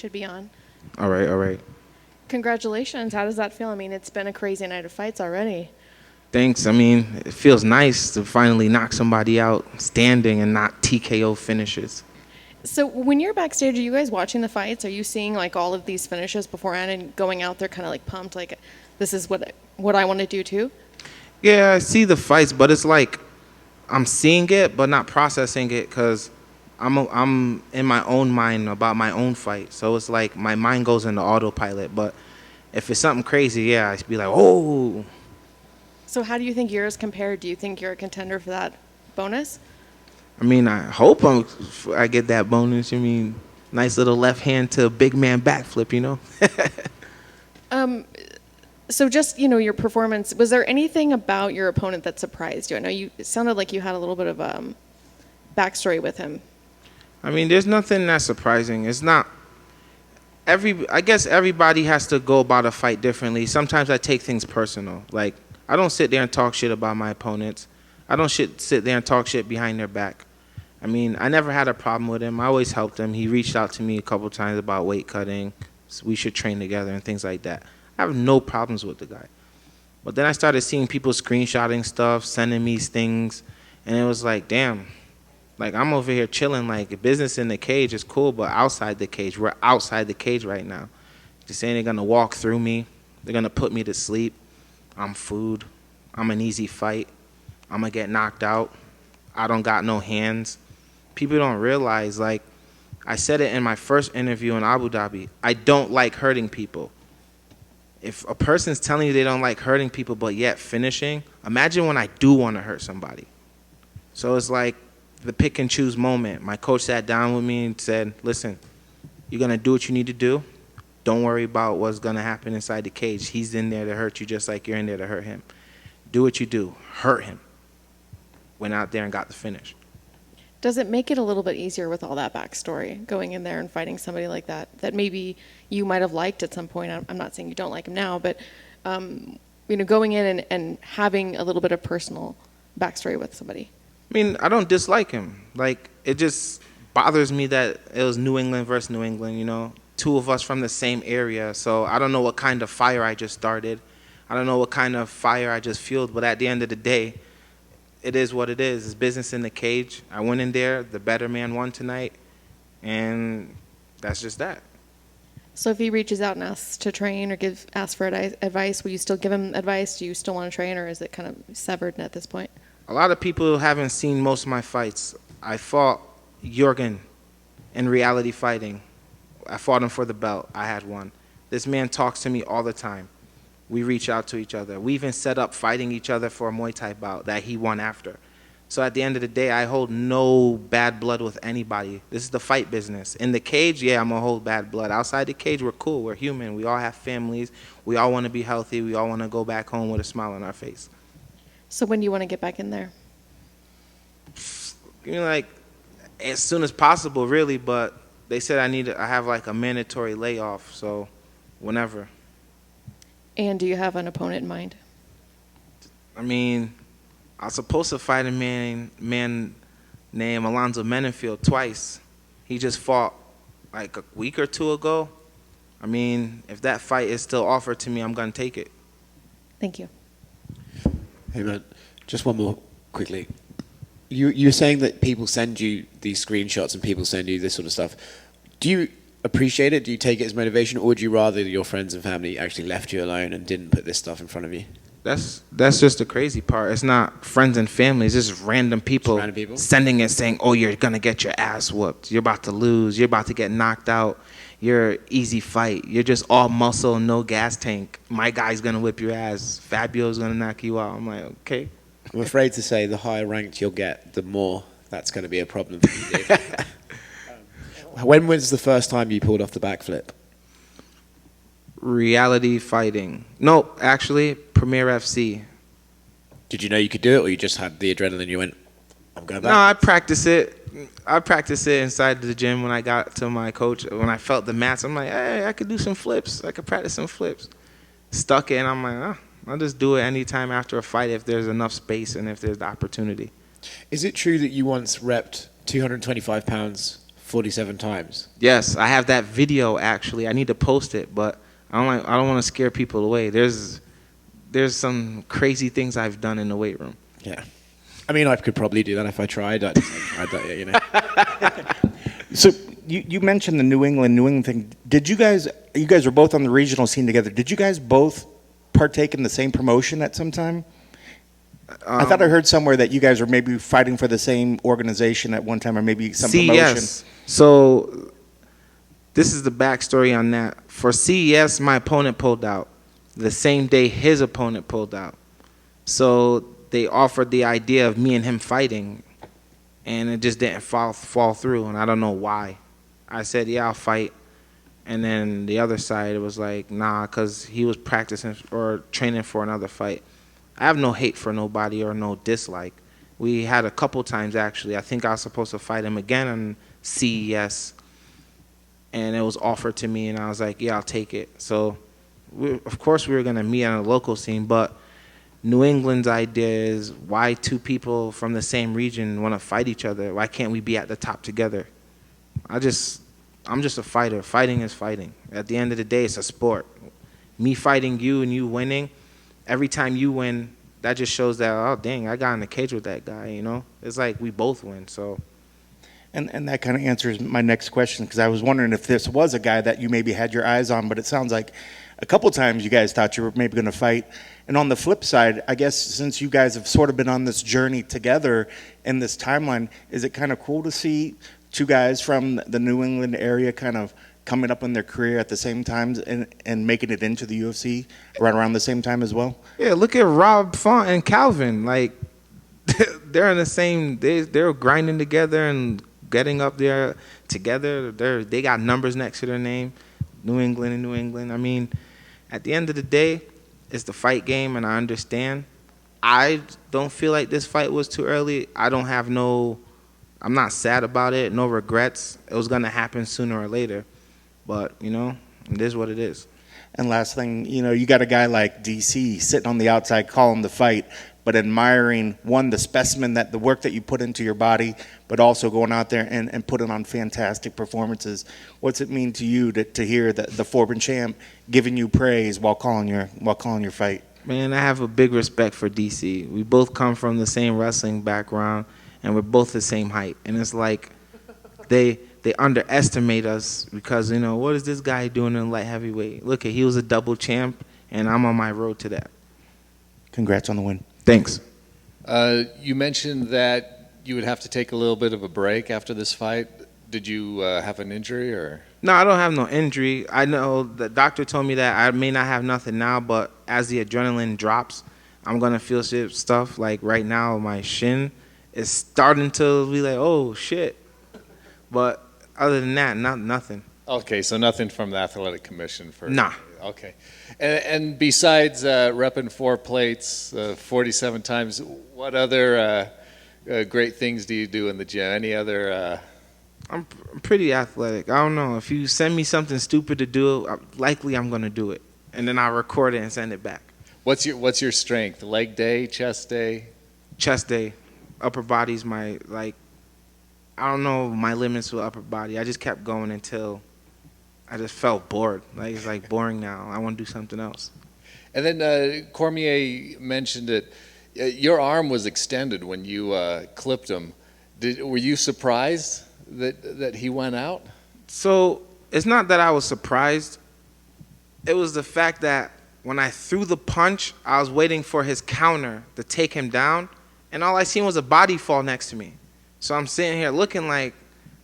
should be on. All right, all right. Congratulations. How does that feel? I mean, it's been a crazy night of fights already. Thanks. I mean, it feels nice to finally knock somebody out standing and not TKO finishes. So when you're backstage, are you guys watching the fights? Are you seeing like all of these finishes beforehand and going out there kind of like pumped, like this is what I want to do too? Yeah, I see the fights, but it's like I'm seeing it, but not processing it because I'm in my own mind about my own fight. So it's like my mind goes into autopilot. But if it's something crazy, yeah, I'd be like, oh. So how do you think yours compared? Do you think you're a contender for that bonus? I mean, I hope I get that bonus. I mean, nice little left hand to a big man backflip, you know? So just, you know, your performance, was there anything about your opponent that surprised you? I know it sounded like you had a little bit of backstory with him. I mean, there's nothing that surprising. It's not I guess everybody has to go about a fight differently. Sometimes I take things personal. Like, I don't sit there and talk shit about my opponents. I don't sit there and talk shit behind their back. I mean, I never had a problem with him. I always helped him. He reached out to me a couple times about weight cutting. So we should train together and things like that. I have no problems with the guy. But then I started seeing people screenshotting stuff, sending me things, and it was like, damn. Like, I'm over here chilling. Like, business in the cage is cool, but outside the cage, we're outside the cage right now. Just saying they're going to walk through me. They're going to put me to sleep. I'm food. I'm an easy fight. I'm going to get knocked out. I don't got no hands. People don't realize, like, I said it in my first interview in Abu Dhabi, I don't like hurting people. If a person's telling you they don't like hurting people but yet finishing, imagine when I do want to hurt somebody. So it's like the pick and choose moment. My coach sat down with me and said, listen, you're going to do what you need to do. Don't worry about what's going to happen inside the cage. He's in there to hurt you just like you're in there to hurt him. Do what you do. Hurt him. Went out there and got the finish. Does it make it a little bit easier with all that backstory, going in there and fighting somebody like that maybe you might have liked at some point? I'm not saying you don't like him now, but you know, going in and having a little bit of personal backstory with somebody. I mean, I don't dislike him. Like, it just bothers me that it was New England versus New England, you know, two of us from the same area. So I don't know what kind of fire I just started. I don't know what kind of fire I just fueled, but at the end of the day, it is what it is. It's business in the cage. I went in there. The better man won tonight. And that's just that. So if he reaches out and asks to train or asks for advice, will you still give him advice? Do you still want to train, or is it kind of severed at this point? A lot of people haven't seen most of my fights. I fought Jorgen in reality fighting. I fought him for the belt. I had one. This man talks to me all the time. We reach out to each other. We even set up fighting each other for a Muay Thai bout that he won after. So at the end of the day, I hold no bad blood with anybody. This is the fight business. In the cage, yeah, I'm going to hold bad blood. Outside the cage, we're cool. We're human. We all have families. We all want to be healthy. We all want to go back home with a smile on our face. So when do you want to get back in there? You know, like, as soon as possible, really, but they said I have like a mandatory layoff, so whenever. And do you have an opponent in mind? I mean, I was supposed to fight a man named Alonzo Menenfield twice. He just fought like a week or two ago. I mean, if that fight is still offered to me, I'm going to take it. Thank you. Hey, man, just one more quickly. You're saying that people send you these screenshots and people send you this sort of stuff. Do you appreciate it? Do you take it as motivation, or would you rather your friends and family actually left you alone and didn't put this stuff in front of you? That's just the crazy part. It's not friends and family. It's just random people, sending it saying, oh, you're going to get your ass whooped. You're about to lose. You're about to get knocked out. You're easy fight. You're just all muscle, no gas tank. My guy's going to whip your ass. Fabio's going to knock you out. I'm like, okay. I'm afraid to say the higher ranked you'll get, the more that's going to be a problem for you, Dave. When was the first time you pulled off the backflip? Reality fighting. No, actually, Premier FC. Did you know you could do it, or you just had the adrenaline, you went, I'm going back? No, I practice it. I practice it inside the gym when I got to my coach. When I felt the mats, I'm like, hey, I could do some flips. I could practice some flips. Stuck it, and I'm like, I'll just do it anytime after a fight if there's enough space and if there's the opportunity. Is it true that you once repped 225 pounds 47 times. Yes, I have that video actually. I need to post it, but I don't want to scare people away. There's some crazy things I've done in the weight room. Yeah. I mean, I could probably do that if I tried. I tried that yet, you know. So you mentioned the New England thing. Did you guys were both on the regional scene together. Did you guys both partake in the same promotion at some time? I thought I heard somewhere that you guys were maybe fighting for the same organization at one time, or maybe some promotion. CES. So this is the backstory on that. For CES, my opponent pulled out. The same day his opponent pulled out. So they offered the idea of me and him fighting, and it just didn't fall through, and I don't know why. I said, yeah, I'll fight. And then the other side, it was like, nah, because he was practicing or training for another fight. I have no hate for nobody or no dislike. We had a couple times, actually. I think I was supposed to fight him again on CES, and it was offered to me, and I was like, yeah, I'll take it. So, of course, we were going to meet on a local scene, but New England's idea is, why two people from the same region want to fight each other? Why can't we be at the top together? I'm just a fighter. Fighting is fighting. At the end of the day, it's a sport. Me fighting you and you winning, every time you win, that just shows that, oh, dang, I got in the cage with that guy, you know? It's like we both win, so. And that kind of answers my next question, because I was wondering if this was a guy that you maybe had your eyes on, but it sounds like a couple times you guys thought you were maybe going to fight. And on the flip side, I guess since you guys have sort of been on this journey together in this timeline, is it kind of cool to see two guys from the New England area kind of coming up in their career at the same time and making it into the UFC right around the same time as well? Yeah, look at Rob Font and Calvin. Like, they're in the same, they're grinding together and getting up there together. They got numbers next to their name, New England and New England. I mean, at the end of the day, it's the fight game, and I understand. I don't feel like this fight was too early. I'm not sad about it, no regrets. It was going to happen sooner or later. But, you know, it is what it is. And last thing, you know, you got a guy like DC sitting on the outside calling the fight, but admiring, one, the specimen, that the work that you put into your body, but also going out there and putting on fantastic performances. What's it mean to you to hear the Forbin champ giving you praise while calling your fight? Man, I have a big respect for DC. We both come from the same wrestling background, and we're both the same height. And it's like they underestimate us because, you know, what is this guy doing in light heavyweight? Look, he was a double champ, and I'm on my road to that. Congrats on the win. Thanks. You mentioned that you would have to take a little bit of a break after this fight. Did you have an injury or? No, I don't have no injury. I know the doctor told me that I may not have nothing now, but as the adrenaline drops, I'm going to feel stuff. Like right now, my shin is starting to be like, oh, shit. But other than that, nothing. Okay, so nothing from the Athletic Commission for. Nah. Okay, and besides repping 4 plates 47 times, what other great things do you do in the gym? Any other? I'm pretty athletic. I don't know. If you send me something stupid to do, likely I'm gonna do it, and then I'll record it and send it back. What's your strength? Leg day, chest day? Chest day, upper body's my I don't know my limits with upper body. I just kept going until I just felt bored. Like, it's like boring now. I want to do something else. And then Cormier mentioned it. Your arm was extended when you clipped him. Were you surprised that he went out? So it's not that I was surprised. It was the fact that when I threw the punch, I was waiting for his counter to take him down, and all I seen was a body fall next to me. So I'm sitting here looking like,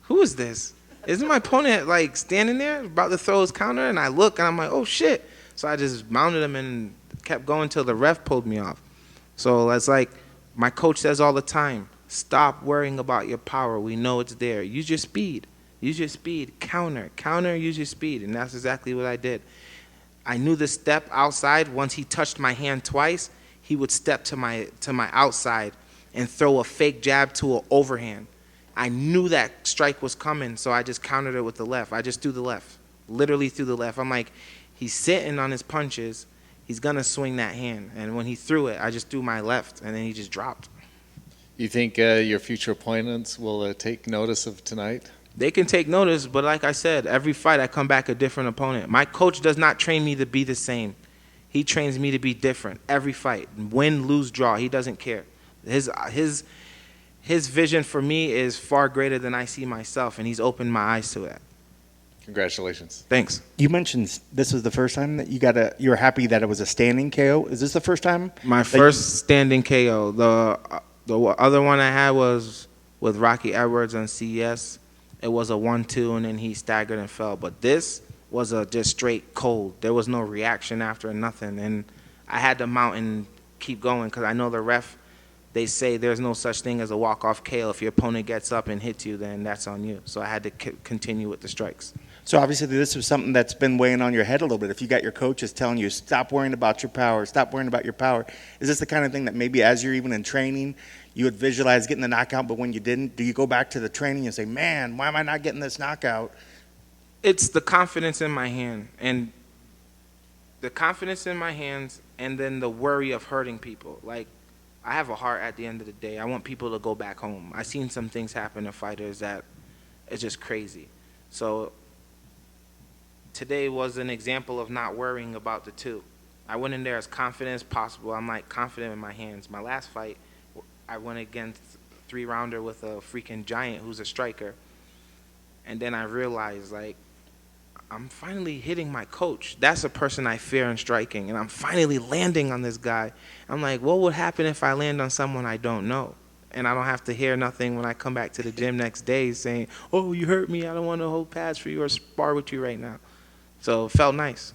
who is this? Isn't my opponent like standing there about to throw his counter? And I look and I'm like, oh shit. So I just mounted him and kept going till the ref pulled me off. So that's like my coach says all the time, stop worrying about your power. We know it's there. Use your speed. Use your speed. Counter, use your speed. And that's exactly what I did. I knew the step outside. Once he touched my hand twice, he would step to my outside and throw a fake jab to an overhand. I knew that strike was coming, so I just countered it with the left. I just threw the left, literally threw the left. I'm like, he's sitting on his punches. He's going to swing that hand. And when he threw it, I just threw my left, and then he just dropped. You think your future opponents will take notice of tonight? They can take notice, but like I said, every fight I come back a different opponent. My coach does not train me to be the same. He trains me to be different every fight. Win, lose, draw. He doesn't care. His vision for me is far greater than I see myself, and he's opened my eyes to that. Congratulations. Thanks. You mentioned this was the first time that you were happy that it was a standing KO. Is this the first time? My first standing KO. The other one I had was with Rocky Edwards on CES. It was a 1-2, and then he staggered and fell. But this was a just straight cold. There was no reaction after, nothing. And I had to mount and keep going because I know the ref, they say there's no such thing as a walk-off KO. If your opponent gets up and hits you, then that's on you. So I had to continue with the strikes. So obviously this was something that's been weighing on your head a little bit. If you got your coaches telling you, stop worrying about your power, stop worrying about your power, is this the kind of thing that maybe as you're even in training, you would visualize getting the knockout, but when you didn't, do you go back to the training and say, man, why am I not getting this knockout? It's the confidence in my hand, and the confidence in my hands, and then the worry of hurting people. Like, I have a heart at the end of the day. I want people to go back home. I've seen some things happen to fighters that it's just crazy. So today was an example of not worrying about the two. I went in there as confident as possible. I'm like confident in my hands. My last fight, I went against a 3-rounder with a freaking giant who's a striker. And then I realized, like, I'm finally hitting my coach. That's a person I fear in striking. And I'm finally landing on this guy. I'm like, what would happen if I land on someone I don't know? And I don't have to hear nothing when I come back to the gym next day saying, oh, you hurt me. I don't want to hold pads for you or spar with you right now. So it felt nice.